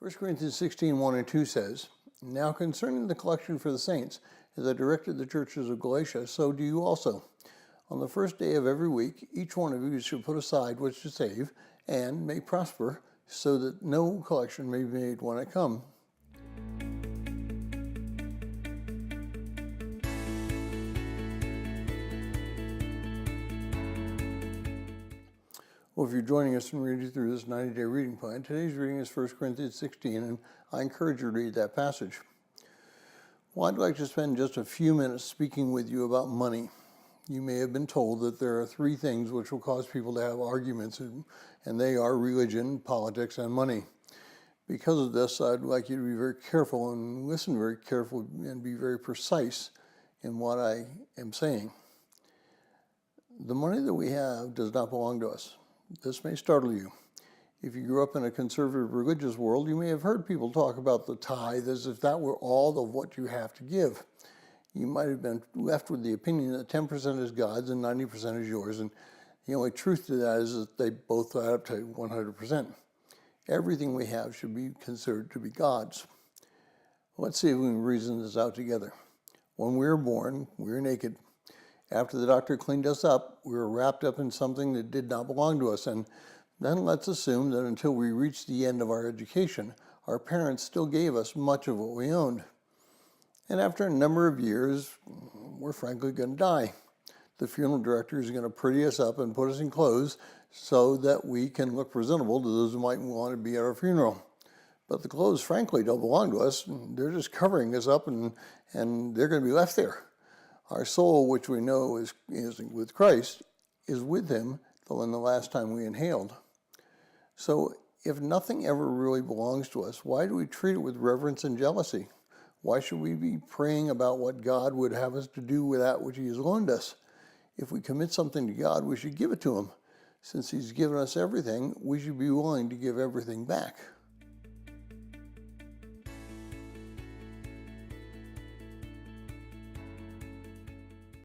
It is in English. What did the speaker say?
1 Corinthians 16, 1 and 2 says, "Now concerning the collection for the saints, as I directed the churches of Galatia, so do you also. On the first day of every week, each one of you should put aside what should save, and may prosper, so that no collection may be made when I come." Well, if you're joining us and reading through this 90-day reading plan, today's reading is 1 Corinthians 16, and I encourage you to read that passage. Well, I'd like to spend just a few minutes speaking with you about money. You may have been told that there are three things which will cause people to have arguments, and they are religion, politics, and money. Because of this, I'd like you to be very careful and listen very carefully and be very precise in what I am saying. The money that we have does not belong to us. This may startle you. If you grew up in a conservative religious world, you may have heard people talk about the tithe as if that were all of what you have to give. You might have been left with the opinion that 10% is God's and 90% is yours, and the only truth to that is that they both add up to 100%. Everything we have should be considered to be God's. Let's see if we can reason this out together. When we were born, we were naked. After the doctor cleaned us up, we were wrapped up in something that did not belong to us, and then let's assume that until we reached the end of our education, our parents still gave us much of what we owned. And after a number of years, we're frankly going to die. The funeral director is going to pretty us up and put us in clothes so that we can look presentable to those who might want to be at our funeral. But the clothes, frankly, don't belong to us. They're just covering us up, and they're going to be left there. Our soul, which we know is with Christ, is with him in the last time we inhaled. So if nothing ever really belongs to us, why do we treat it with reverence and jealousy? Why should we be praying about what God would have us to do with that which he has loaned us? If we commit something to God, we should give it to him. Since he's given us everything, we should be willing to give everything back.